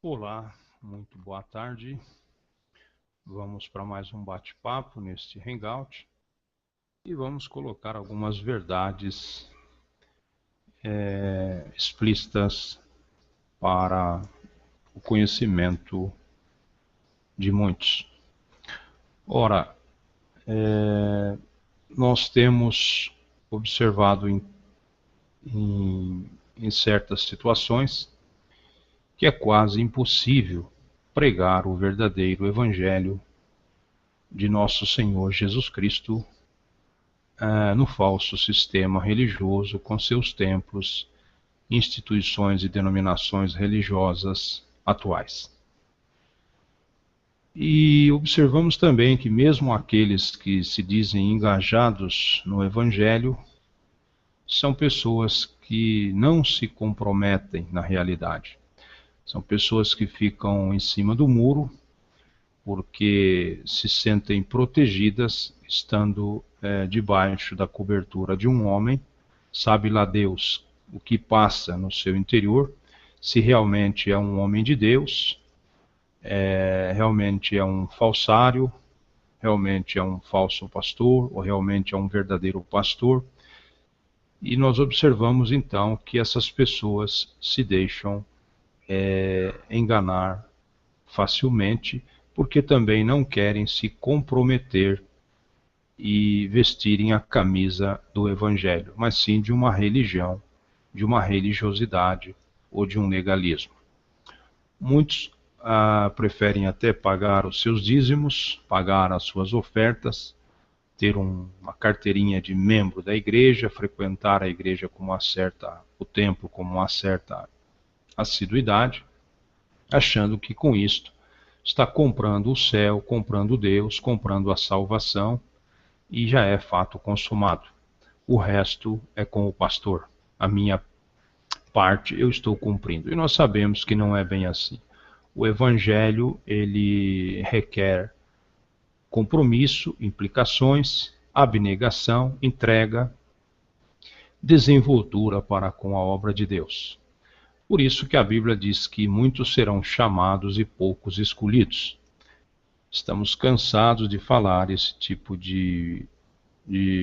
Olá, muito boa tarde. Vamos para mais um bate-papo neste Hangout e vamos colocar algumas verdades explícitas para o conhecimento de muitos. Ora, nós temos observado em certas situações que é quase impossível pregar o verdadeiro Evangelho de nosso Senhor Jesus Cristo no falso sistema religioso com seus templos, instituições e denominações religiosas atuais. E observamos também que mesmo aqueles que se dizem engajados no Evangelho são pessoas que não se comprometem na realidade. São pessoas que ficam em cima do muro porque se sentem protegidas estando debaixo da cobertura de um homem, sabe lá Deus o que passa no seu interior, se realmente é um homem de Deus, realmente é um falsário, realmente é um falso pastor, ou realmente é um verdadeiro pastor. E nós observamos então que essas pessoas se deixam enganar facilmente, porque também não querem se comprometer e vestirem a camisa do Evangelho, mas sim de uma religião, de uma religiosidade ou de um legalismo. Muitos preferem até pagar os seus dízimos, pagar as suas ofertas, ter uma carteirinha de membro da igreja, frequentar a igreja o templo com uma certa assiduidade, achando que com isto está comprando o céu, comprando Deus, comprando a salvação, e já é fato consumado. O resto é com o pastor. A minha parte eu estou cumprindo. E nós sabemos que não é bem assim. O Evangelho, ele requer compromisso, implicações, abnegação, entrega, desenvoltura para com a obra de Deus. Por isso que a Bíblia diz que muitos serão chamados e poucos escolhidos. Estamos cansados de falar esse tipo de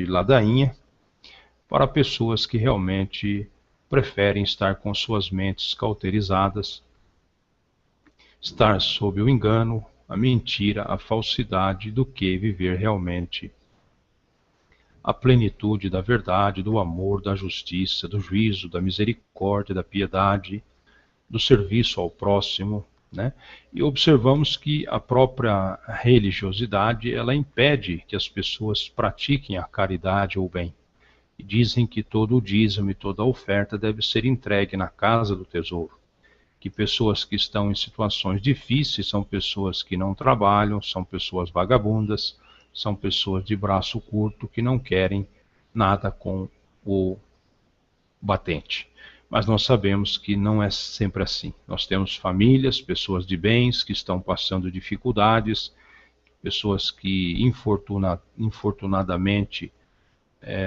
ladainha para pessoas que realmente preferem estar com suas mentes cauterizadas, estar sob o engano, a mentira, a falsidade, do que viver realmente a plenitude da verdade, do amor, da justiça, do juízo, da misericórdia, da piedade, do serviço ao próximo, né? E observamos que a própria religiosidade, ela impede que as pessoas pratiquem a caridade ou o bem. E dizem que todo o dízimo e toda a oferta deve ser entregue na casa do tesouro. Que pessoas que estão em situações difíceis são pessoas que não trabalham, são pessoas vagabundas, são pessoas de braço curto que não querem nada com o batente. Mas nós sabemos que não é sempre assim. Nós temos famílias, pessoas de bens que estão passando dificuldades, pessoas que infortunadamente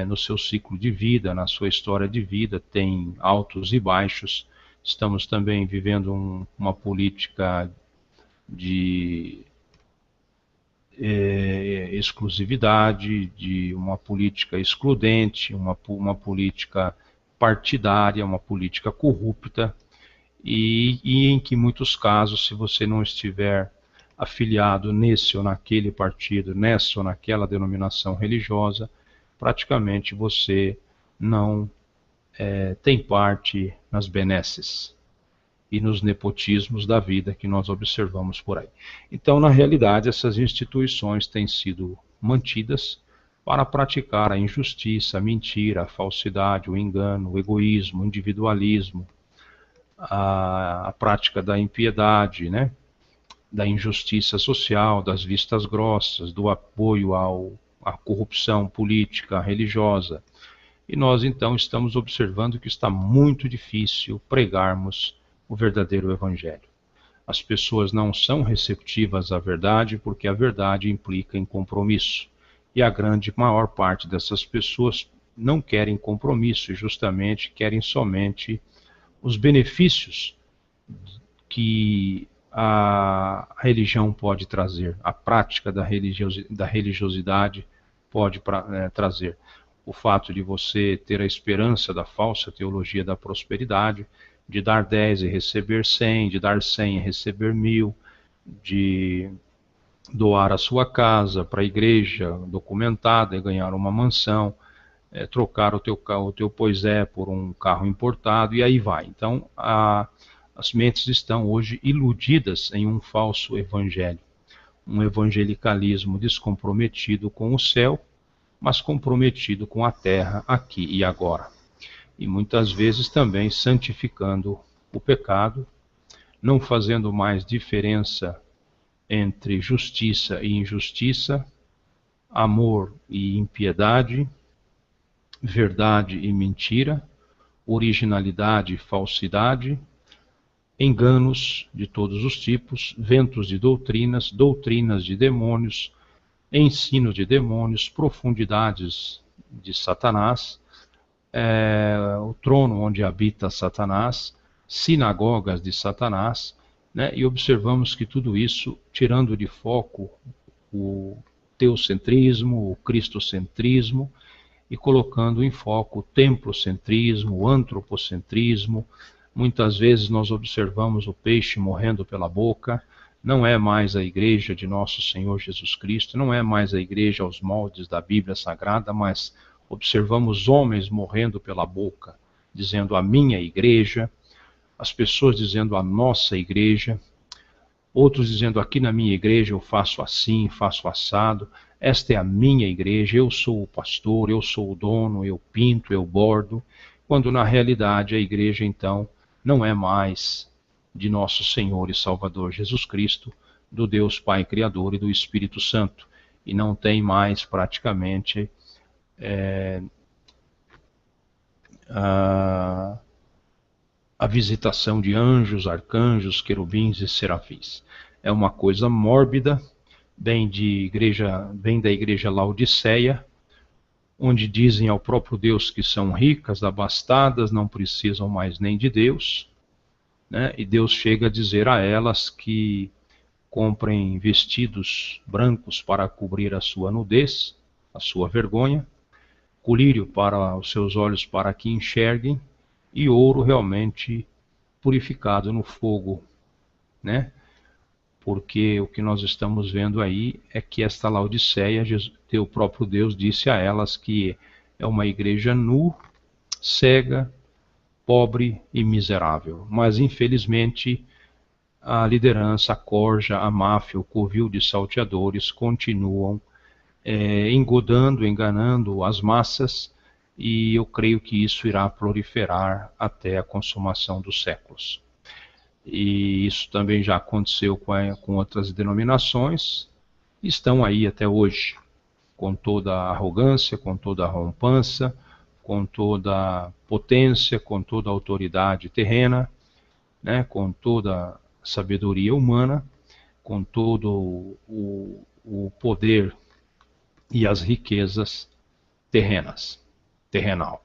no seu ciclo de vida, na sua história de vida, têm altos e baixos. Estamos também vivendo uma política de exclusividade, de uma política excludente, uma política partidária, uma política corrupta, e em que, em muitos casos, se você não estiver afiliado nesse ou naquele partido, nessa ou naquela denominação religiosa, praticamente você não tem parte nas benesses e nos nepotismos da vida que nós observamos por aí. Então, na realidade, essas instituições têm sido mantidas para praticar a injustiça, a mentira, a falsidade, o engano, o egoísmo, o individualismo, a prática da impiedade, né? Da injustiça social, das vistas grossas, do apoio à corrupção política, religiosa. E nós, então, estamos observando que está muito difícil pregarmos o verdadeiro Evangelho. As pessoas não são receptivas à verdade porque a verdade implica em compromisso. E a maior parte dessas pessoas não querem compromisso e justamente querem somente os benefícios que a religião pode trazer, a prática da religiosidade pode trazer. O fato de você ter a esperança da falsa teologia da prosperidade, de dar 10 e receber 100, de dar 100 e receber 1000, de doar a sua casa para a igreja documentada e ganhar uma mansão, trocar o teu Poisé por um carro importado, e aí vai. Então, as mentes estão hoje iludidas em um falso evangelho, um evangelicalismo descomprometido com o céu, mas comprometido com a terra aqui e agora. E muitas vezes também santificando o pecado, não fazendo mais diferença entre justiça e injustiça, amor e impiedade, verdade e mentira, originalidade e falsidade, enganos de todos os tipos, ventos de doutrinas, doutrinas de demônios, ensino de demônios, profundidades de Satanás, o trono onde habita Satanás, sinagogas de Satanás, né? E observamos que tudo isso, tirando de foco o teocentrismo, o cristocentrismo, e colocando em foco o templocentrismo, o antropocentrismo. Muitas vezes nós observamos o peixe morrendo pela boca. Não é mais a igreja de nosso Senhor Jesus Cristo, não é mais a igreja aos moldes da Bíblia Sagrada, mas observamos homens morrendo pela boca, dizendo a minha igreja, as pessoas dizendo a nossa igreja, outros dizendo aqui na minha igreja eu faço assim, faço assado, esta é a minha igreja, eu sou o pastor, eu sou o dono, eu pinto, eu bordo, quando na realidade a igreja então não é mais de nosso Senhor e Salvador Jesus Cristo, do Deus Pai Criador e do Espírito Santo, e não tem mais praticamente a visitação de anjos, arcanjos, querubins e serafins. É uma coisa mórbida, bem da igreja Laodiceia, onde dizem ao próprio Deus que são ricas, abastadas, não precisam mais nem de Deus, né? E Deus chega a dizer a elas que comprem vestidos brancos para cobrir a sua nudez, a sua vergonha, colírio para os seus olhos para que enxerguem, e ouro realmente purificado no fogo, né? Porque o que nós estamos vendo aí é que esta Laodiceia, o próprio Deus disse a elas que é uma igreja nu, cega, pobre e miserável. Mas infelizmente a liderança, a corja, a máfia, o covil de salteadores continuam engodando, enganando as massas, e eu creio que isso irá proliferar até a consumação dos séculos. E isso também já aconteceu com outras denominações, e estão aí até hoje, com toda a arrogância, com toda a rompança, com toda a potência, com toda a autoridade terrena, né, com toda a sabedoria humana, com todo o poder e as riquezas terrenal.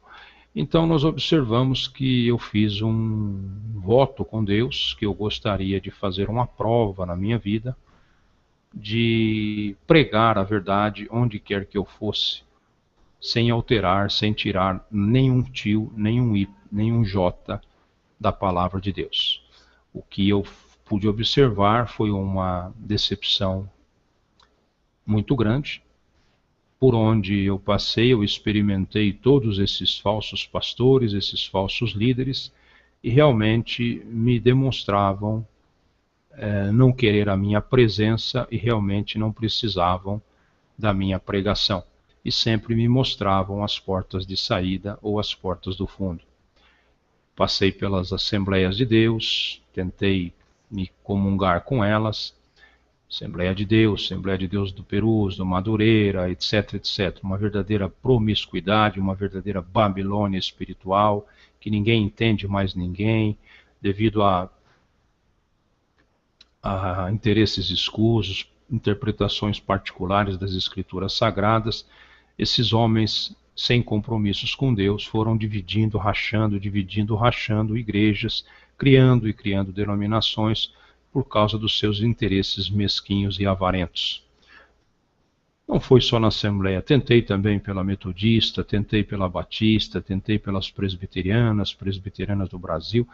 Então nós observamos que eu fiz um voto com Deus, que eu gostaria de fazer uma prova na minha vida, de pregar a verdade onde quer que eu fosse, sem alterar, sem tirar nenhum tio, nenhum i, nenhum j da palavra de Deus. O que eu pude observar foi uma decepção muito grande. Por onde eu passei, eu experimentei todos esses falsos pastores, esses falsos líderes, e realmente me demonstravam não querer a minha presença e realmente não precisavam da minha pregação. E sempre me mostravam as portas de saída ou as portas do fundo. Passei pelas Assembleias de Deus, tentei me comungar com elas, Assembleia de Deus do Perus, do Madureira, etc, etc. Uma verdadeira promiscuidade, uma verdadeira Babilônia espiritual, que ninguém entende mais ninguém, devido a interesses escusos, interpretações particulares das Escrituras Sagradas. Esses homens, sem compromissos com Deus, foram dividindo, rachando igrejas, criando e criando denominações por causa dos seus interesses mesquinhos e avarentos. Não foi só na Assembleia, tentei também pela Metodista, tentei pela Batista, tentei pelas presbiterianas do Brasil,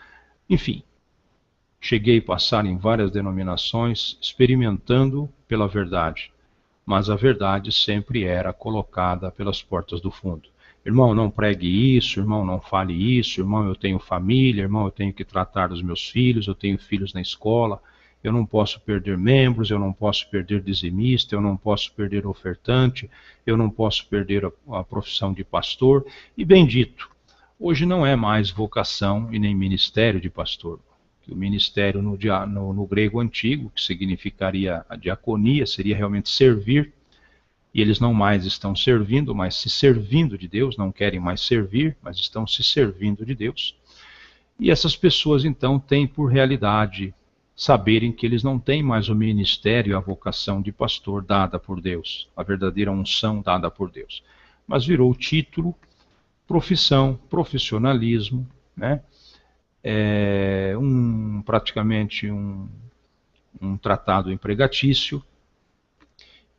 enfim. Cheguei a passar em várias denominações, experimentando pela verdade, mas a verdade sempre era colocada pelas portas do fundo. Irmão, não pregue isso, irmão, não fale isso, irmão, eu tenho família, irmão, eu tenho que tratar dos meus filhos, eu tenho filhos na escola, eu não posso perder membros, eu não posso perder dizimista, eu não posso perder ofertante, eu não posso perder a profissão de pastor, e bendito, hoje não é mais vocação e nem ministério de pastor. O ministério no grego antigo, que significaria a diaconia, seria realmente servir, e eles não mais estão servindo, mas se servindo de Deus, não querem mais servir, mas estão se servindo de Deus. E essas pessoas então têm por realidade saberem que eles não têm mais o ministério, a vocação de pastor dada por Deus, a verdadeira unção dada por Deus, mas virou título, profissão, profissionalismo, né? Praticamente um tratado empregatício,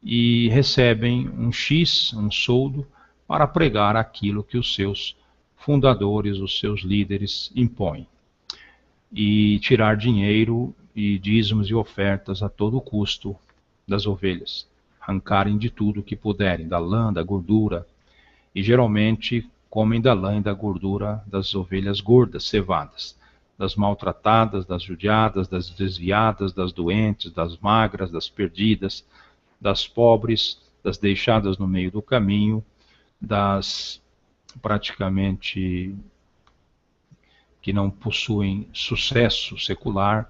e recebem um X, um soldo, para pregar aquilo que os seus fundadores, os seus líderes impõem. E tirar dinheiro e dízimos e ofertas a todo custo das ovelhas. Arrancarem de tudo que puderem, da lã, da gordura. E geralmente comem da lã e da gordura das ovelhas gordas, cevadas. Das maltratadas, das judiadas, das desviadas, das doentes, das magras, das perdidas, das pobres, das deixadas no meio do caminho, das praticamente que não possuem sucesso secular,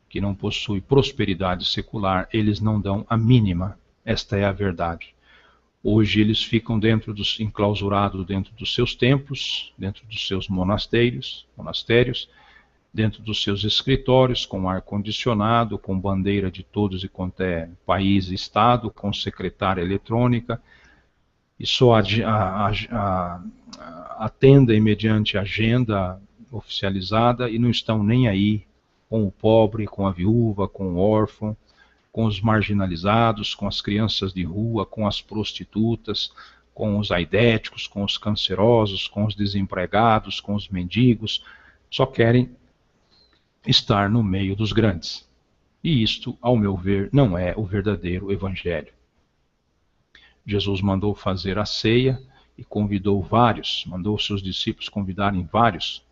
que não possuem prosperidade secular, eles não dão a mínima. Esta é a verdade. Hoje eles ficam enclausurados dentro dos seus templos, dentro dos seus monastérios, dentro dos seus escritórios, com ar-condicionado, com bandeira de todos e quanto é país e estado, com secretária eletrônica, e só atendem mediante agenda oficializada e não estão nem aí com o pobre, com a viúva, com o órfão, com os marginalizados, com as crianças de rua, com as prostitutas, com os aidéticos, com os cancerosos, com os desempregados, com os mendigos, só querem estar no meio dos grandes. E isto, ao meu ver, não é o verdadeiro evangelho. Jesus mandou fazer a ceia e mandou seus discípulos convidarem vários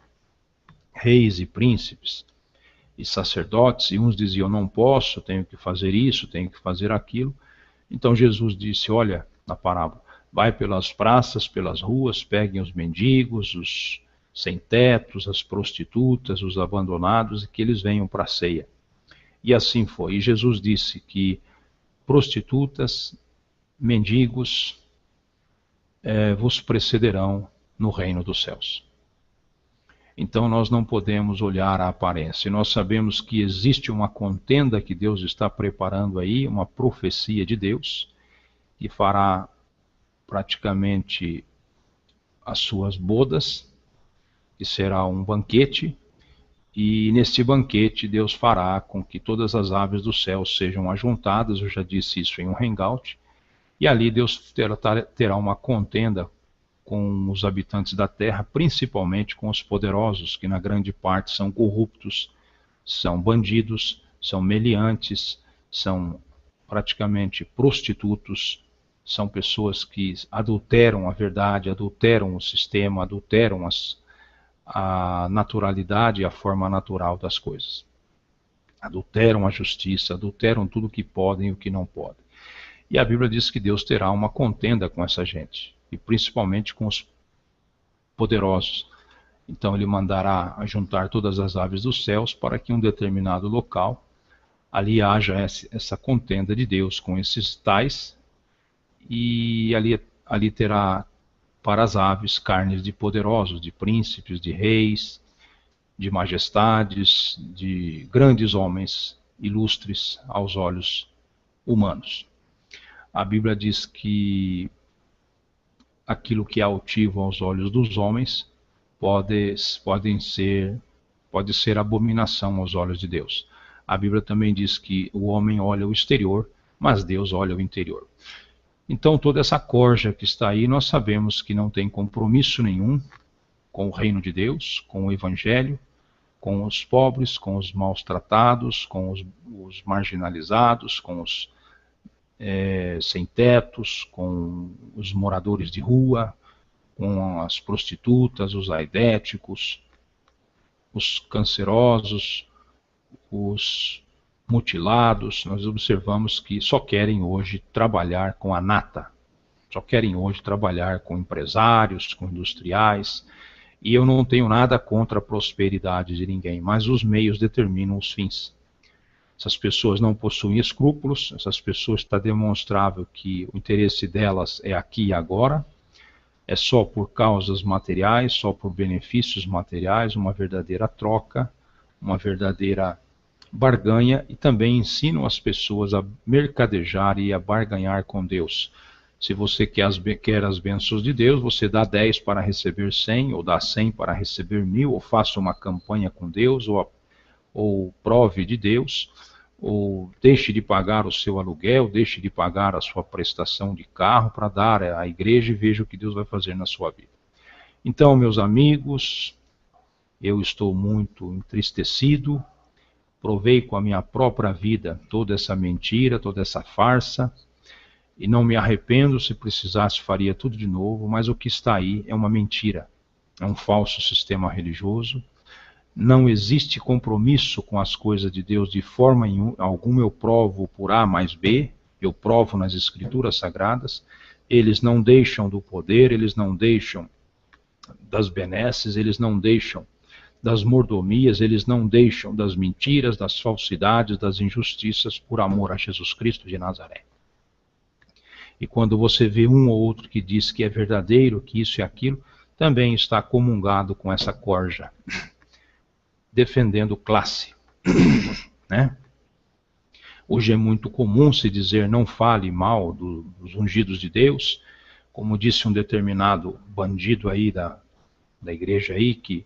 reis e príncipes e sacerdotes, e uns diziam, não posso, tenho que fazer isso, tenho que fazer aquilo. Então Jesus disse, olha, na parábola, vai pelas praças, pelas ruas, peguem os mendigos, os sem-tetos, as prostitutas, os abandonados, e que eles venham para a ceia. E assim foi. E Jesus disse que prostitutas, mendigos, vos precederão no reino dos céus. Então nós não podemos olhar a aparência. Nós sabemos que existe uma contenda que Deus está preparando aí, uma profecia de Deus, que fará praticamente as suas bodas, que será um banquete, e neste banquete Deus fará com que todas as aves do céu sejam ajuntadas, eu já disse isso em um hangout, e ali Deus terá uma contenda com os habitantes da terra, principalmente com os poderosos, que na grande parte são corruptos, são bandidos, são meliantes, são praticamente prostitutos, são pessoas que adulteram a verdade, adulteram o sistema, adulteram a naturalidade e a forma natural das coisas. Adulteram a justiça, adulteram tudo o que podem e o que não podem. E a Bíblia diz que Deus terá uma contenda com essa gente, e principalmente com os poderosos. Então ele mandará juntar todas as aves dos céus para que em um determinado local ali haja essa contenda de Deus com esses tais, e ali terá para as aves carnes de poderosos, de príncipes, de reis, de majestades, de grandes homens ilustres aos olhos humanos. A Bíblia diz que aquilo que é altivo aos olhos dos homens pode pode ser abominação aos olhos de Deus. A Bíblia também diz que o homem olha o exterior, mas Deus olha o interior. Então toda essa corja que está aí, nós sabemos que não tem compromisso nenhum com o reino de Deus, com o Evangelho, com os pobres, com os maus tratados, com os marginalizados, com os sem tetos, com os moradores de rua, com as prostitutas, os aidéticos, os cancerosos, os mutilados. Nós observamos que só querem hoje trabalhar com a nata, só querem hoje trabalhar com empresários, com industriais, e eu não tenho nada contra a prosperidade de ninguém, mas os meios determinam os fins. Essas pessoas não possuem escrúpulos, essas pessoas está demonstrável que o interesse delas é aqui e agora, é só por causas materiais, só por benefícios materiais, uma verdadeira troca, uma verdadeira barganha, e também ensinam as pessoas a mercadejar e a barganhar com Deus. Se você quer as bênçãos de Deus, você dá 10 para receber 100, ou dá 100 para receber 1000, ou faça uma campanha com Deus, ou prove de Deus, ou deixe de pagar o seu aluguel, deixe de pagar a sua prestação de carro para dar à igreja e veja o que Deus vai fazer na sua vida. Então, meus amigos, eu estou muito entristecido, provei com a minha própria vida toda essa mentira, toda essa farsa, e não me arrependo, se precisasse faria tudo de novo, mas o que está aí é uma mentira, é um falso sistema religioso. Não existe compromisso com as coisas de Deus de forma alguma. Eu provo por A mais B, eu provo nas Escrituras Sagradas. Eles não deixam do poder, eles não deixam das benesses, eles não deixam das mordomias, eles não deixam das mentiras, das falsidades, das injustiças, por amor a Jesus Cristo de Nazaré. E quando você vê um ou outro que diz que é verdadeiro, que isso e aquilo, também está comungado com essa corja, defendendo classe, né? Hoje é muito comum se dizer não fale mal dos ungidos de Deus, como disse um determinado bandido aí da igreja aí, que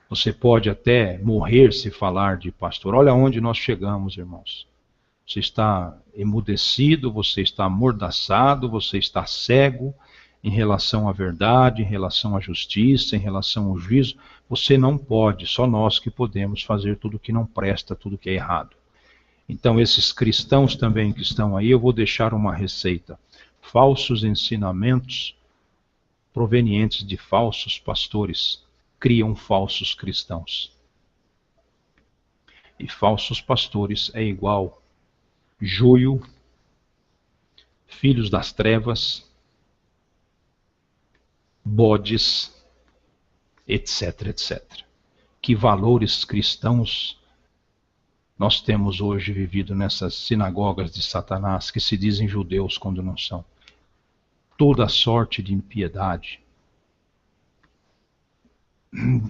você pode até morrer se falar de pastor. Olha onde nós chegamos, irmãos. Você está emudecido, você está amordaçado, você está cego em relação à verdade, em relação à justiça, em relação ao juízo. Você não pode, só nós que podemos fazer tudo que não presta, tudo que é errado. Então esses cristãos também que estão aí, eu vou deixar uma receita. Falsos ensinamentos provenientes de falsos pastores criam falsos cristãos. E falsos pastores é igual joio, filhos das trevas, bodes, etc, etc. Que valores cristãos nós temos hoje vivido nessas sinagogas de Satanás, que se dizem judeus quando não são. Toda sorte de impiedade.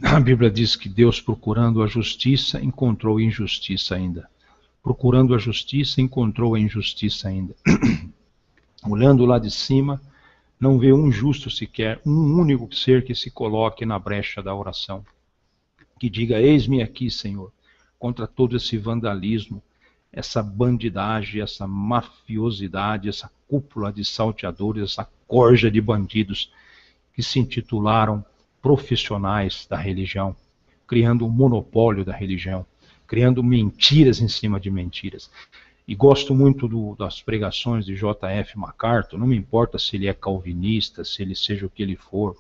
A Bíblia diz que Deus, procurando a justiça, encontrou injustiça ainda. Procurando a justiça, encontrou a injustiça ainda. Olhando lá de cima, não vê um justo sequer, um único ser que se coloque na brecha da oração, que diga: eis-me aqui, Senhor, contra todo esse vandalismo, essa bandidagem, essa mafiosidade, essa cúpula de salteadores, essa corja de bandidos que se intitularam profissionais da religião, criando um monopólio da religião, criando mentiras em cima de mentiras. E gosto muito das pregações de J.F. MacArthur, não me importa se ele é calvinista, se ele seja o que ele for. O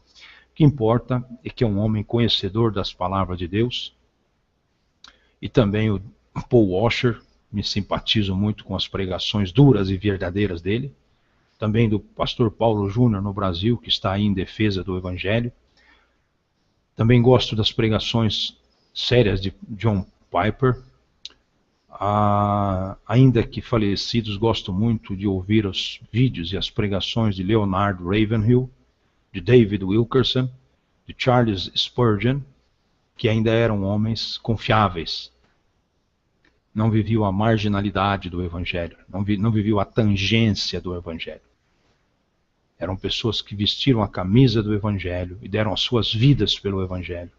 que importa é que é um homem conhecedor das palavras de Deus. E também o Paul Washer, me simpatizo muito com as pregações duras e verdadeiras dele. Também do pastor Paulo Júnior no Brasil, que está aí em defesa do Evangelho. Também gosto das pregações sérias de John Piper. Ainda que falecidos, gosto muito de ouvir os vídeos e as pregações de Leonard Ravenhill, de David Wilkerson, de Charles Spurgeon, que ainda eram homens confiáveis. Não viviam a marginalidade do Evangelho, não viviam a tangência do Evangelho. Eram pessoas que vestiram a camisa do Evangelho e deram as suas vidas pelo Evangelho,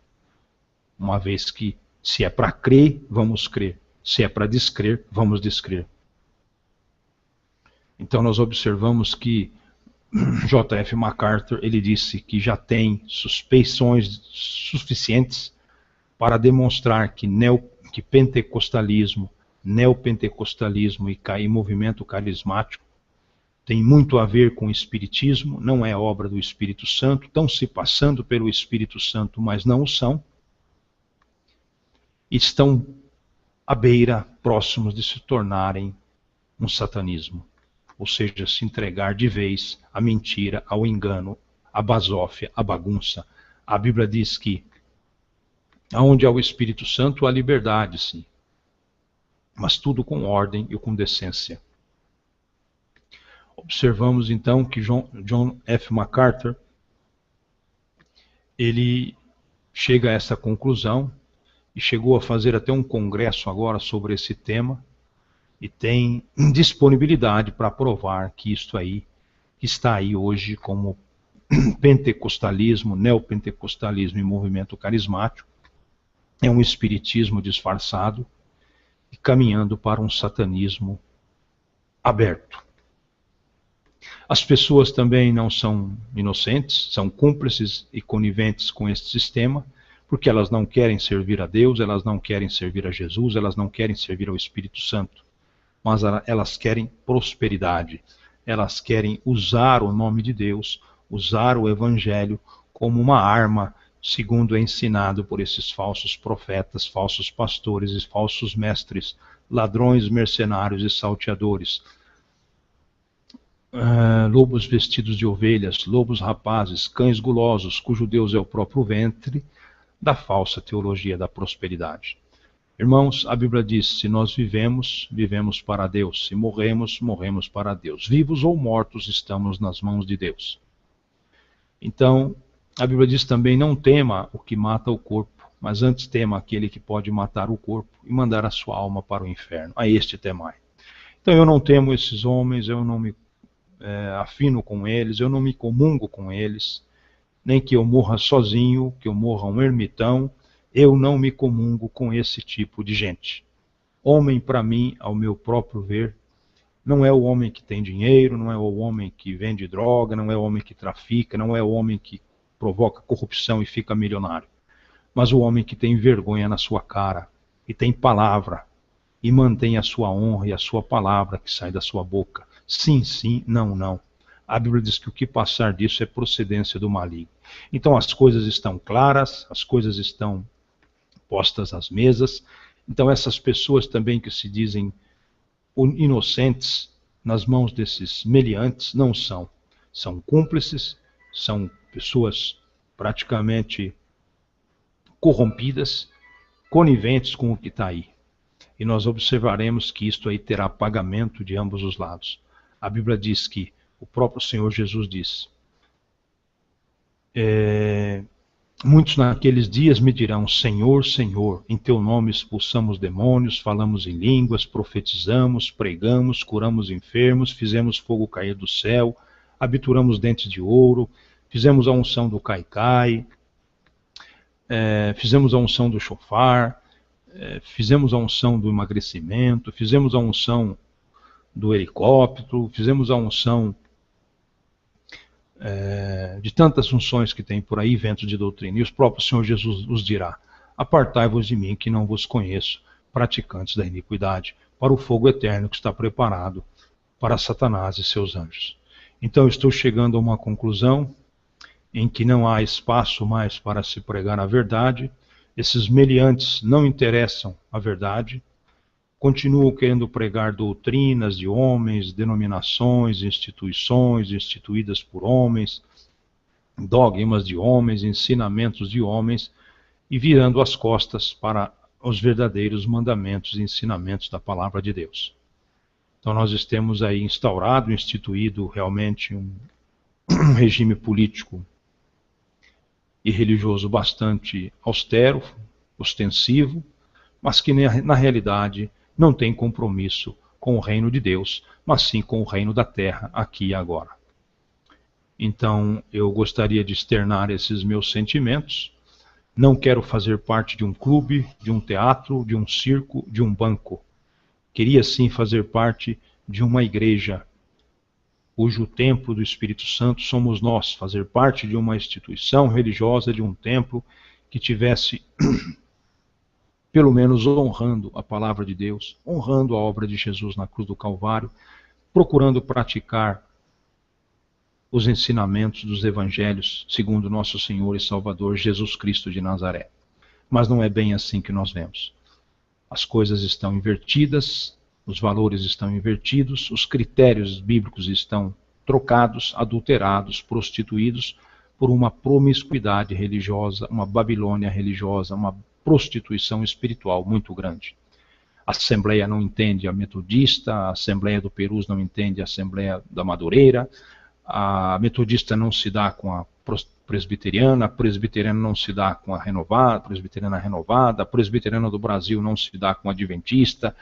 uma vez que Se é para crer, vamos crer. Se é para descrer, vamos descrer. Então nós observamos que J.F. MacArthur ele disse que já tem suspeições suficientes para demonstrar que pentecostalismo, neopentecostalismo e movimento carismático tem muito a ver com o Espiritismo, não é obra do Espírito Santo, estão se passando pelo Espírito Santo, mas não o são, e estão à beira, próximos de se tornarem um satanismo, ou seja, se entregar de vez à mentira, ao engano, à basófia, à bagunça. A Bíblia diz que onde há o Espírito Santo há liberdade, sim, mas tudo com ordem e com decência. Observamos então que John F. MacArthur ele chega a essa conclusão e chegou a fazer até um congresso agora sobre esse tema e tem disponibilidade para provar que isto aí está aí hoje como pentecostalismo, neopentecostalismo e movimento carismático é um espiritismo disfarçado e caminhando para um satanismo aberto. As pessoas também não são inocentes, são cúmplices e coniventes com este sistema, porque elas não querem servir a Deus, elas não querem servir a Jesus, elas não querem servir ao Espírito Santo, mas elas querem prosperidade, elas querem usar o nome de Deus, usar o Evangelho como uma arma, segundo é ensinado por esses falsos profetas, falsos pastores e falsos mestres, ladrões, mercenários e salteadores. Lobos vestidos de ovelhas, lobos rapazes, cães gulosos, cujo Deus é o próprio ventre, da falsa teologia da prosperidade. Irmãos, a Bíblia diz, se nós vivemos, vivemos para Deus, se morremos, morremos para Deus. Vivos ou mortos, estamos nas mãos de Deus. Então, a Bíblia diz também, não tema o que mata o corpo, mas antes tema aquele que pode matar o corpo e mandar a sua alma para o inferno. A este temai. Então eu não temo esses homens, eu não me afino com eles, eu não me comungo com eles, nem que eu morra sozinho, que eu morra um ermitão, eu não me comungo com esse tipo de gente. Homem, para mim, ao meu próprio ver, não é o homem que tem dinheiro, não é o homem que vende droga, não é o homem que trafica, não é o homem que provoca corrupção e fica milionário, mas o homem que tem vergonha na sua cara e tem palavra e mantém a sua honra e a sua palavra que sai da sua boca. Sim, sim, não, não. A Bíblia diz que o que passar disso é procedência do maligno. Então as coisas estão claras, as coisas estão postas às mesas. Então essas pessoas também que se dizem inocentes nas mãos desses meliantes não são. São cúmplices, são pessoas praticamente corrompidas, coniventes com o que está aí. E nós observaremos que isto aí terá pagamento de ambos os lados. A Bíblia diz que o próprio Senhor Jesus diz, muitos naqueles dias me dirão, Senhor, Senhor, em teu nome expulsamos demônios, falamos em línguas, profetizamos, pregamos, curamos enfermos, fizemos fogo cair do céu, habituramos dentes de ouro, fizemos a unção do caicai, fizemos a unção do chofar, fizemos a unção do emagrecimento, fizemos a unção do helicóptero, fizemos a unção de tantas funções que tem por aí, ventos de doutrina. E o próprio Senhor Jesus os dirá, apartai-vos de mim que não vos conheço, praticantes da iniquidade, para o fogo eterno que está preparado para Satanás e seus anjos. Então eu estou chegando a uma conclusão em que não há espaço mais para se pregar a verdade, esses meliantes não interessam a verdade, continuam querendo pregar doutrinas de homens, denominações, instituições instituídas por homens, dogmas de homens, ensinamentos de homens, e virando as costas para os verdadeiros mandamentos e ensinamentos da palavra de Deus. Então nós temos aí instaurado, instituído realmente um regime político e religioso bastante austero, ostensivo, mas que na realidade não tem compromisso com o reino de Deus, mas sim com o reino da terra, aqui e agora. Então, eu gostaria de externar esses meus sentimentos, Não quero fazer parte de um clube, de um teatro, de um circo, de um banco. Queria sim fazer parte de uma igreja, cujo templo do Espírito Santo somos nós, fazer parte de uma instituição religiosa, de um templo que tivesse, pelo menos, honrando a palavra de Deus, honrando a obra de Jesus na cruz do Calvário, procurando praticar os ensinamentos dos evangelhos, segundo nosso Senhor e Salvador Jesus Cristo de Nazaré. Mas não é bem assim que nós vemos. As coisas estão invertidas, os valores estão invertidos, os critérios bíblicos estão trocados, adulterados, prostituídos por uma promiscuidade religiosa, uma Babilônia religiosa, uma prostituição espiritual muito grande. A Assembleia não entende a Metodista, a Assembleia do Perus não entende a Assembleia da Madureira, a Metodista não se dá com a Presbiteriana, a Presbiteriana não se dá com a Renovada, a Presbiteriana Renovada, a Presbiteriana do Brasil não se dá com a Adventista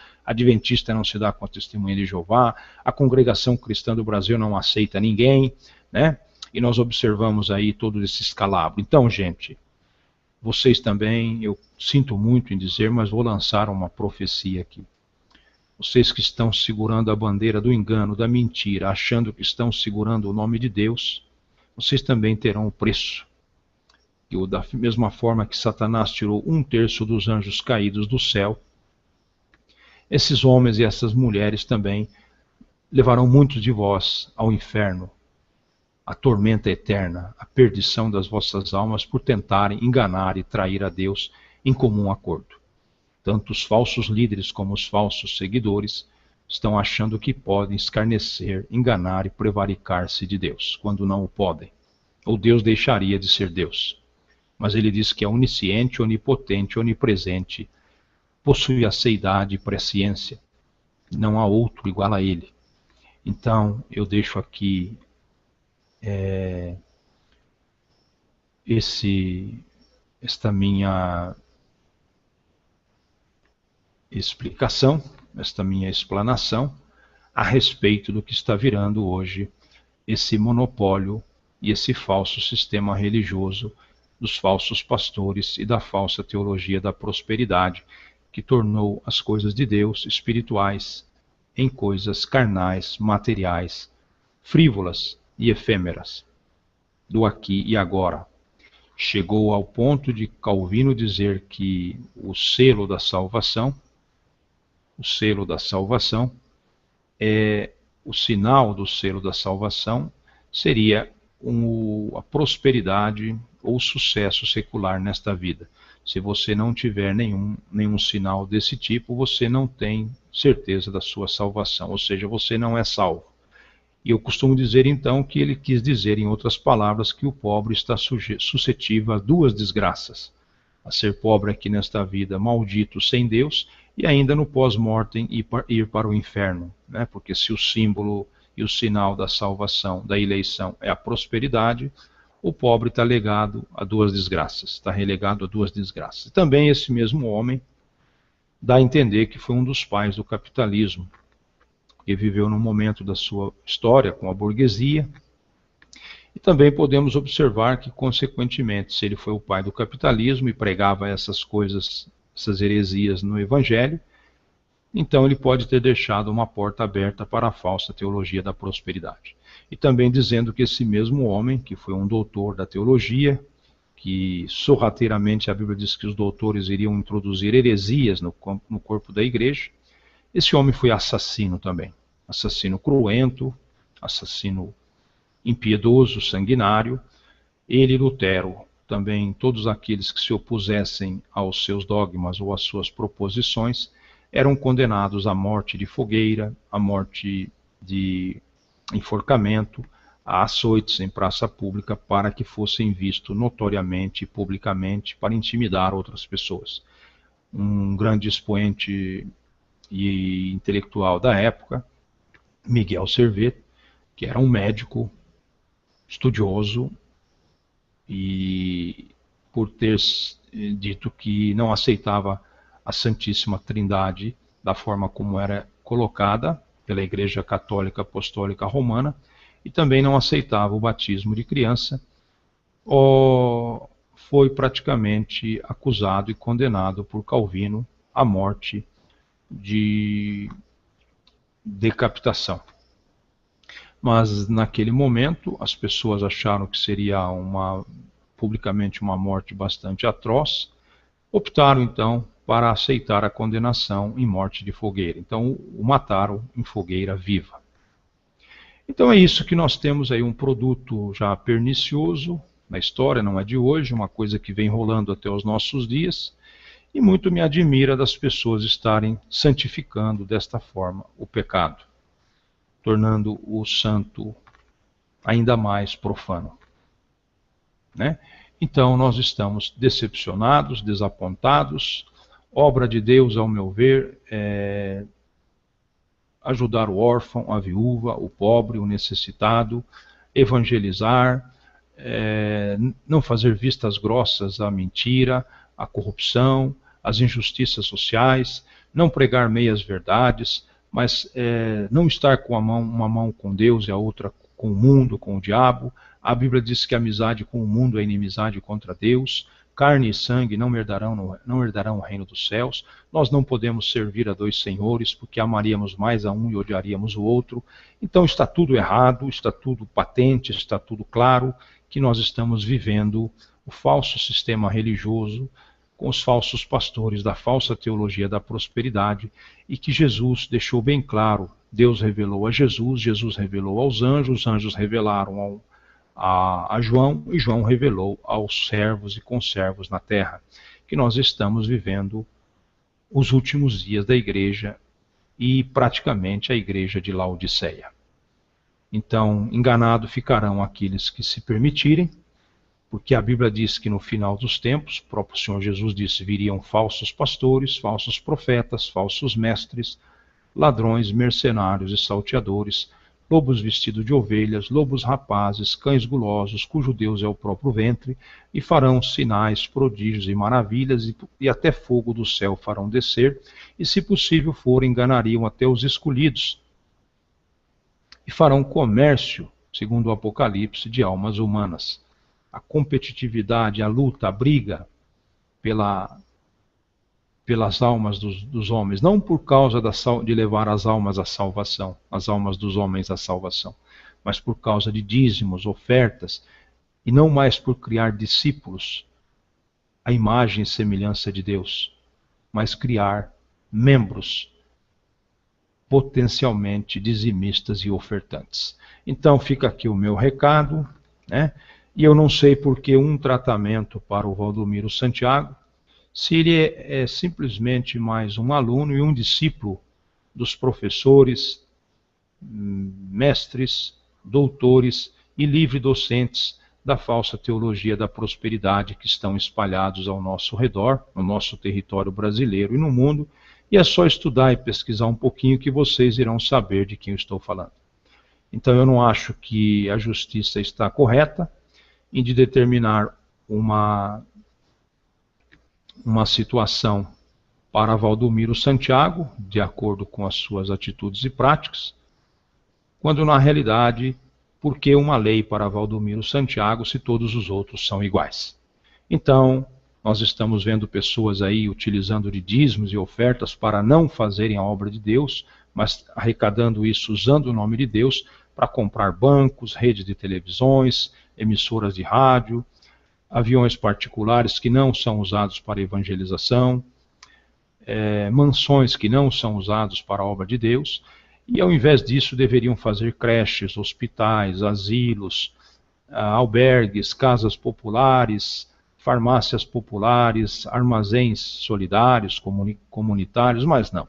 não se dá com a Testemunha de Jeová, a Congregação Cristã do Brasil não aceita ninguém, né? E nós observamos aí todo esse escalabro. Então, gente, vocês também, eu sinto muito em dizer, mas vou lançar uma profecia aqui. Vocês que estão segurando a bandeira do engano, da mentira, achando que estão segurando o nome de Deus, vocês também terão o preço. E da mesma forma que Satanás tirou 1/3 dos anjos caídos do céu, esses homens e essas mulheres também levarão muitos de vós ao inferno, a tormenta eterna, a perdição das vossas almas por tentarem enganar e trair a Deus em comum acordo. Tanto os falsos líderes como os falsos seguidores estão achando que podem escarnecer, enganar e prevaricar-se de Deus, quando não o podem. Ou Deus deixaria de ser Deus. Mas ele diz que é onisciente, onipotente, onipresente, possui a seidade e presciência. Não há outro igual a ele. Então, eu deixo aqui esta minha explicação, esta minha explanação a respeito do que está virando hoje esse monopólio e esse falso sistema religioso dos falsos pastores e da falsa teologia da prosperidade, que tornou as coisas de Deus espirituais em coisas carnais, materiais, frívolas e efêmeras, do aqui e agora. Chegou ao ponto de Calvino dizer que o selo da salvação, o sinal do selo da salvação seria a prosperidade ou sucesso secular nesta vida. Se você não tiver nenhum sinal desse tipo, você não tem certeza da sua salvação, ou seja, você não é salvo. E eu costumo dizer então que ele quis dizer, em outras palavras, que o pobre está suscetível a 2 desgraças: a ser pobre aqui nesta vida, maldito sem Deus, e ainda no pós-mortem ir para o inferno, né? Porque se o símbolo e o sinal da salvação, da eleição, é a prosperidade, o pobre está relegado a 2 desgraças. Também esse mesmo homem dá a entender que foi um dos pais do capitalismo, que viveu num momento da sua história com a burguesia. E também podemos observar que, consequentemente, se ele foi o pai do capitalismo e pregava essas coisas, essas heresias no Evangelho, então ele pode ter deixado uma porta aberta para a falsa teologia da prosperidade. E também dizendo que esse mesmo homem, que foi um doutor da teologia, que sorrateiramente a Bíblia diz que os doutores iriam introduzir heresias no corpo da igreja, esse homem foi assassino também. Assassino cruento, assassino impiedoso, sanguinário. Ele e Lutero, também todos aqueles que se opusessem aos seus dogmas ou às suas proposições, eram condenados à morte de fogueira, à morte de enforcamento, a açoites em praça pública, para que fossem vistos notoriamente e publicamente para intimidar outras pessoas. Um grande expoente e intelectual da época, Miguel Servet, que era um médico estudioso, e por ter dito que não aceitava a Santíssima Trindade da forma como era colocada pela Igreja Católica Apostólica Romana, e também não aceitava o batismo de criança, foi praticamente acusado e condenado por Calvino à morte de decapitação. Mas naquele momento as pessoas acharam que seria publicamente uma morte bastante atroz, optaram então para aceitar a condenação em morte de fogueira. Então o mataram em fogueira viva. Então é isso que nós temos aí, um produto já pernicioso na história, não é de hoje, uma coisa que vem rolando até os nossos dias, e muito me admira das pessoas estarem santificando desta forma o pecado, tornando o santo ainda mais profano, né? Então nós estamos decepcionados, desapontados. Obra de Deus, ao meu ver, é ajudar o órfão, a viúva, o pobre, o necessitado, evangelizar, não fazer vistas grossas à mentira, à corrupção, às injustiças sociais, não pregar meias verdades, mas não estar com uma mão com Deus e a outra com o mundo, com o diabo. A Bíblia diz que a amizade com o mundo é inimizade contra Deus. Carne e sangue não herdarão o reino dos céus. Nós não podemos servir a dois senhores, porque amaríamos mais a um e odiaríamos o outro. Então está tudo errado, está tudo patente, está tudo claro, que nós estamos vivendo o falso sistema religioso, com os falsos pastores da falsa teologia da prosperidade, e que Jesus deixou bem claro. Deus revelou a Jesus, Jesus revelou aos anjos, os anjos revelaram a João, e João revelou aos servos e conservos na terra, que nós estamos vivendo os últimos dias da igreja, e praticamente a igreja de Laodiceia. Então, enganado ficarão aqueles que se permitirem, porque a Bíblia diz que no final dos tempos, o próprio Senhor Jesus disse, viriam falsos pastores, falsos profetas, falsos mestres, ladrões, mercenários e salteadores, lobos vestidos de ovelhas, lobos rapazes, cães gulosos, cujo Deus é o próprio ventre, e farão sinais, prodígios e maravilhas, e até fogo do céu farão descer, e se possível for, enganariam até os escolhidos, e farão comércio, segundo o Apocalipse, de almas humanas. A competitividade, a luta, a briga pelas almas dos homens, não por causa de levar as almas à salvação, as almas dos homens à salvação, mas por causa de dízimos, ofertas, e não mais por criar discípulos à imagem e semelhança de Deus, mas criar membros potencialmente dizimistas e ofertantes. Então fica aqui o meu recado, né? E eu não sei por que um tratamento para o Valdomiro Santiago, se ele é simplesmente mais um aluno e um discípulo dos professores, mestres, doutores e livre-docentes da falsa teologia da prosperidade que estão espalhados ao nosso redor, no nosso território brasileiro e no mundo, e é só estudar e pesquisar um pouquinho que vocês irão saber de quem eu estou falando. Então eu não acho que a justiça está correta em de determinar uma situação para Valdomiro Santiago, de acordo com as suas atitudes e práticas, quando na realidade, por que uma lei para Valdomiro Santiago se todos os outros são iguais? Então, nós estamos vendo pessoas aí utilizando de dízimos e ofertas para não fazerem a obra de Deus, mas arrecadando isso usando o nome de Deus para comprar bancos, redes de televisões, emissoras de rádio, aviões particulares que não são usados para evangelização, mansões que não são usados para a obra de Deus, e ao invés disso deveriam fazer creches, hospitais, asilos, albergues, casas populares, farmácias populares, armazéns solidários, comunitários, mas não.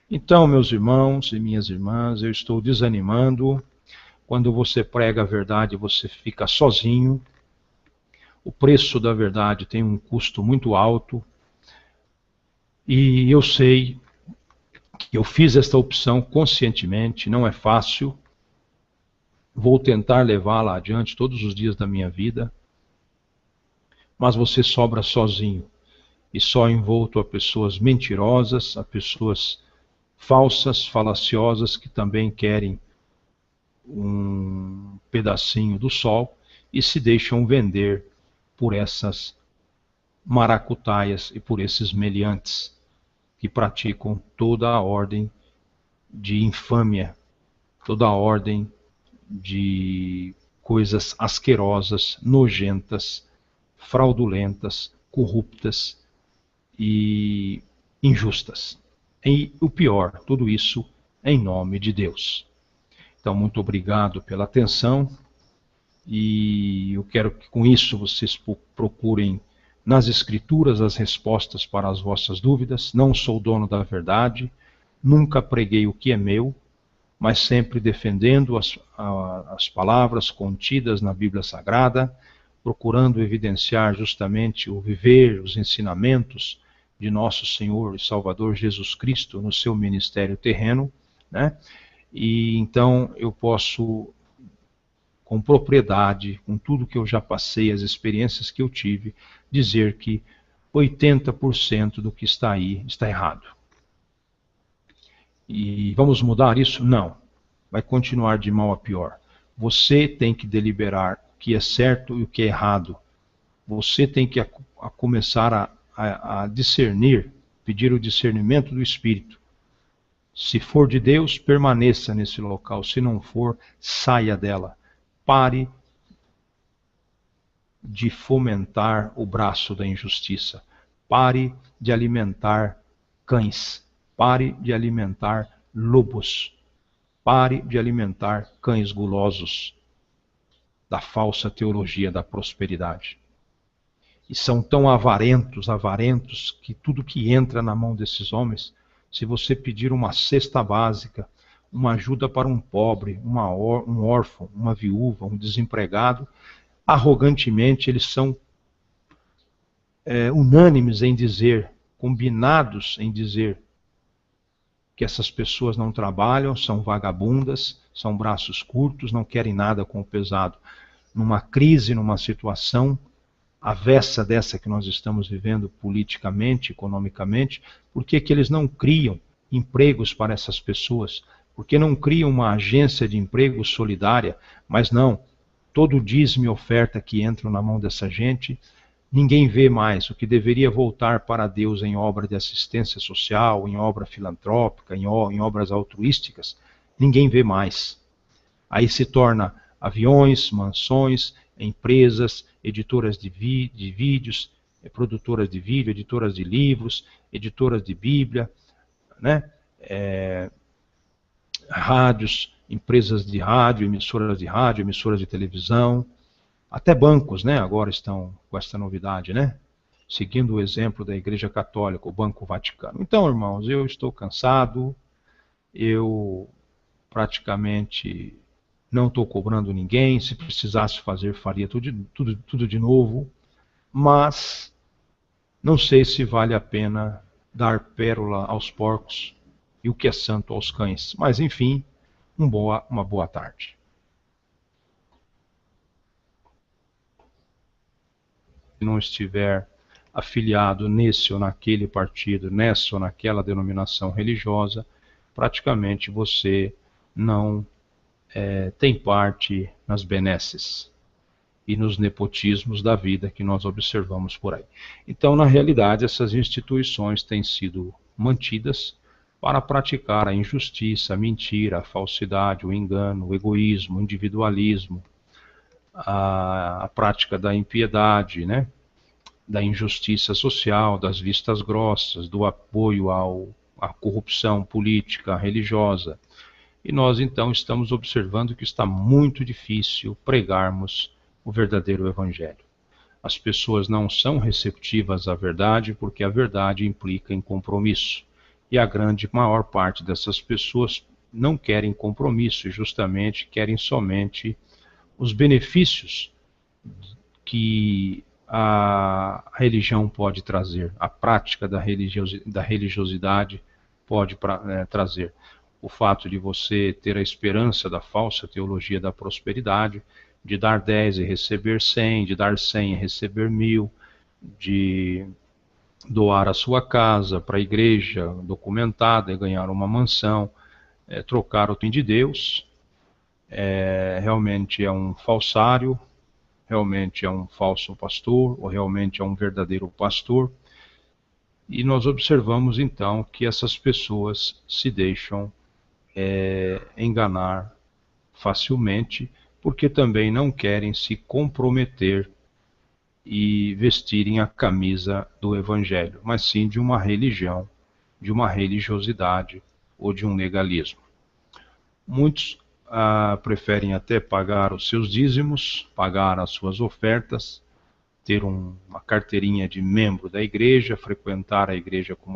Então, meus irmãos e minhas irmãs, eu estou desanimando. Quando você prega a verdade, você fica sozinho. O preço da verdade tem um custo muito alto. E eu sei que eu fiz esta opção conscientemente, não é fácil. Vou tentar levá-la adiante todos os dias da minha vida. Mas você sobra sozinho e só envolto a pessoas mentirosas, a pessoas falsas, falaciosas, que também querem um pedacinho do sol e se deixam vender por essas maracutaias e por esses meliantes que praticam toda a ordem de infâmia, toda a ordem de coisas asquerosas, nojentas, fraudulentas, corruptas e injustas. E o pior, tudo isso em nome de Deus. Então, muito obrigado pela atenção e eu quero que com isso vocês procurem nas Escrituras as respostas para as vossas dúvidas. Não sou dono da verdade, nunca preguei o que é meu, mas sempre defendendo as palavras contidas na Bíblia Sagrada, procurando evidenciar justamente o viver, os ensinamentos de nosso Senhor e Salvador Jesus Cristo no seu ministério terreno, né? E então eu posso, com propriedade, com tudo que eu já passei, as experiências que eu tive, dizer que 80% do que está aí está errado. E vamos mudar isso? Não. Vai continuar de mal a pior. Você tem que deliberar o que é certo e o que é errado. Você tem que começar a discernir, pedir o discernimento do Espírito. Se for de Deus, permaneça nesse local. Se não for, saia dela. Pare de fomentar o braço da injustiça. Pare de alimentar cães. Pare de alimentar lobos. Pare de alimentar cães gulosos da falsa teologia da prosperidade. E são tão avarentos, que tudo que entra na mão desses homens, se você pedir uma cesta básica, uma ajuda para um pobre, um órfão, uma viúva, um desempregado, arrogantemente eles são unânimes em dizer, combinados em dizer que essas pessoas não trabalham, são vagabundas, são braços curtos, não querem nada com o pesado. Numa crise, numa situação avessa dessa que nós estamos vivendo politicamente, economicamente, por que eles não criam empregos para essas pessoas? Por que não criam uma agência de emprego solidária? Mas não, todo dízimo e oferta que entram na mão dessa gente, ninguém vê mais. O que deveria voltar para Deus em obra de assistência social, em obra filantrópica, em obras altruísticas, ninguém vê mais. Aí se torna aviões, mansões, empresas, editoras de vídeos, produtoras de vídeo, editoras de livros, editoras de Bíblia, né? Rádios, empresas de rádio, emissoras de televisão, até bancos, né? Agora estão com essa novidade, né? Seguindo o exemplo da Igreja Católica, o Banco Vaticano. Então, irmãos, eu estou cansado, eu praticamente não estou cobrando ninguém, se precisasse fazer, faria tudo de novo, mas não sei se vale a pena dar pérola aos porcos e o que é santo aos cães. Mas, enfim, uma boa tarde. Se não estiver afiliado nesse ou naquele partido, nessa ou naquela denominação religiosa, praticamente você não tem parte nas benesses e nos nepotismos da vida que nós observamos por aí. Então, na realidade, essas instituições têm sido mantidas para praticar a injustiça, a mentira, a falsidade, o engano, o egoísmo, o individualismo, a prática da impiedade, né? Da injustiça social, das vistas grossas, do apoio à corrupção política, religiosa. E nós, então, estamos observando que está muito difícil pregarmos o verdadeiro evangelho. As pessoas não são receptivas à verdade porque a verdade implica em compromisso. E a maior parte dessas pessoas não querem compromisso e justamente querem somente os benefícios que a religião pode trazer, a prática da religiosidade pode trazer. O fato de você ter a esperança da falsa teologia da prosperidade, de dar 10 e receber 100, de dar 100 e receber 1000, de doar a sua casa para a igreja documentada e ganhar uma mansão, trocar o bem de Deus, realmente é um falsário, realmente é um falso pastor ou realmente é um verdadeiro pastor. E nós observamos então que essas pessoas se deixam enganar facilmente, porque também não querem se comprometer e vestirem a camisa do Evangelho, mas sim de uma religião, de uma religiosidade ou de um legalismo. Muitos preferem até pagar os seus dízimos, pagar as suas ofertas, ter uma carteirinha de membro da igreja, frequentar a igreja com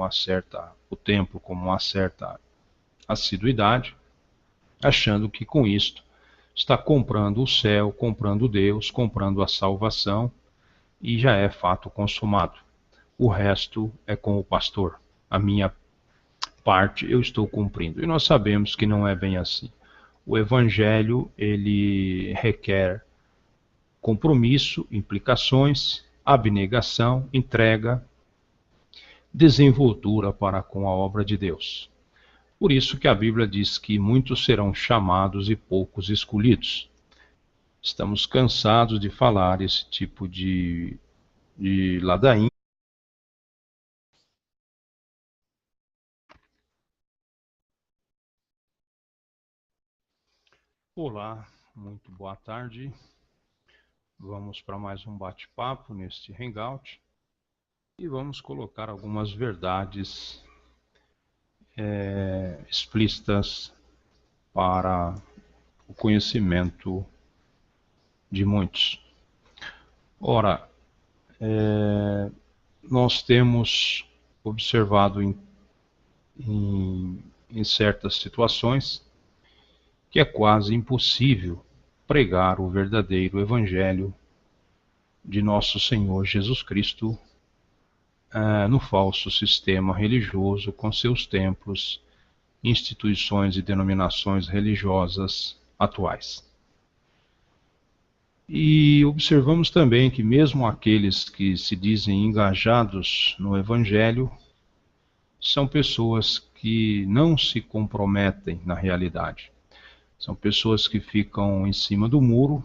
o templo com uma certa assiduidade, achando que com isto está comprando o céu, comprando Deus, comprando a salvação, e já é fato consumado. O resto é com o pastor. A minha parte eu estou cumprindo. E nós sabemos que não é bem assim. O evangelho, ele requer compromisso, implicações, abnegação, entrega, desenvoltura para com a obra de Deus. Por isso que a Bíblia diz que muitos serão chamados e poucos escolhidos. Estamos cansados de falar esse tipo de ladainha. Olá, muito boa tarde. Vamos para mais um bate-papo neste Hangout e vamos colocar algumas verdades explícitas para o conhecimento de muitos. Ora, nós temos observado em certas situações que é quase impossível pregar o verdadeiro Evangelho de nosso Senhor Jesus Cristo no falso sistema religioso com seus templos, instituições e denominações religiosas atuais. E observamos também que mesmo aqueles que se dizem engajados no Evangelho são pessoas que não se comprometem na realidade. São pessoas que ficam em cima do muro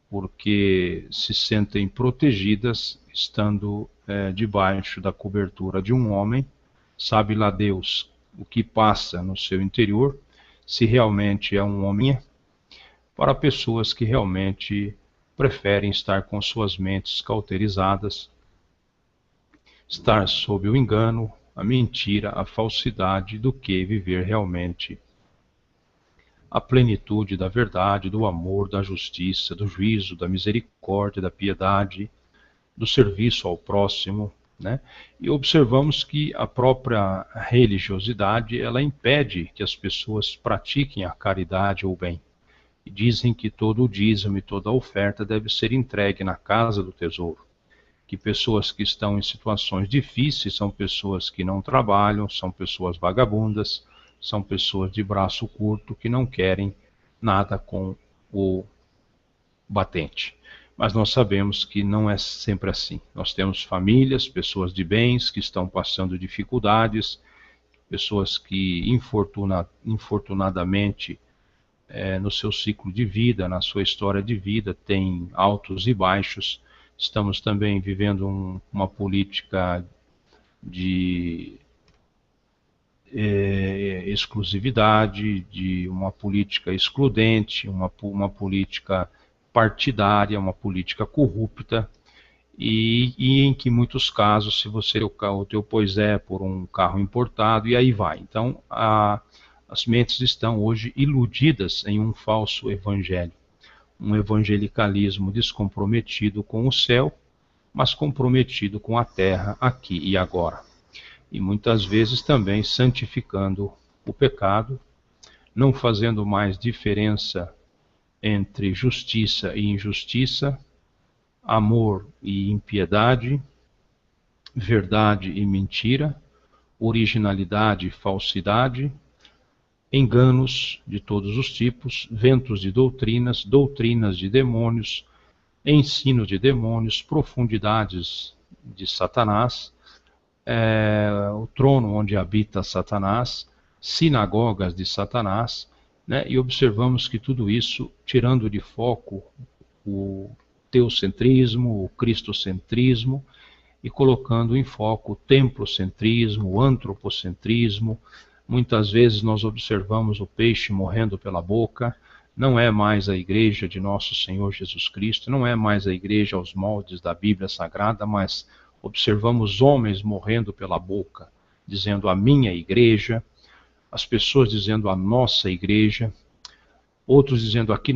porque se sentem protegidas estando debaixo da cobertura de um homem, sabe lá Deus o que passa no seu interior, se realmente é um homem, para pessoas que realmente preferem estar com suas mentes cauterizadas, estar sob o engano, a mentira, a falsidade, do que viver realmente a plenitude da verdade, do amor, da justiça, do juízo, da misericórdia, da piedade, do serviço ao próximo, né? E observamos que a própria religiosidade, ela impede que as pessoas pratiquem a caridade ou o bem. E dizem que todo o dízimo e toda a oferta deve ser entregue na casa do tesouro. Que pessoas que estão em situações difíceis são pessoas que não trabalham, são pessoas vagabundas, são pessoas de braço curto que não querem nada com o batente. Mas nós sabemos que não é sempre assim. Nós temos famílias, pessoas de bens que estão passando dificuldades, pessoas que infortunadamente no seu ciclo de vida, na sua história de vida, têm altos e baixos. Estamos também vivendo uma política de exclusividade, de uma política excludente, uma política partidária, uma política corrupta, e em que muitos casos, se você o teu pois é por um carro importado, e aí vai. Então, as mentes estão hoje iludidas em um falso evangelho, um evangelicalismo descomprometido com o céu, mas comprometido com a terra aqui e agora. E muitas vezes também santificando o pecado, não fazendo mais diferença entre justiça e injustiça, amor e impiedade, verdade e mentira, originalidade e falsidade, enganos de todos os tipos, ventos de doutrinas, doutrinas de demônios, ensino de demônios, profundidades de Satanás, o trono onde habita Satanás, sinagogas de Satanás, né? E observamos que tudo isso, tirando de foco teocentrismo, o cristocentrismo, e colocando em foco o templocentrismo, o antropocentrismo. Muitas vezes nós observamos o peixe morrendo pela boca. Não é mais a igreja de nosso Senhor Jesus Cristo, não é mais a igreja aos moldes da Bíblia Sagrada, mas observamos homens morrendo pela boca, dizendo a minha igreja, as pessoas dizendo a nossa igreja, outros dizendo aqui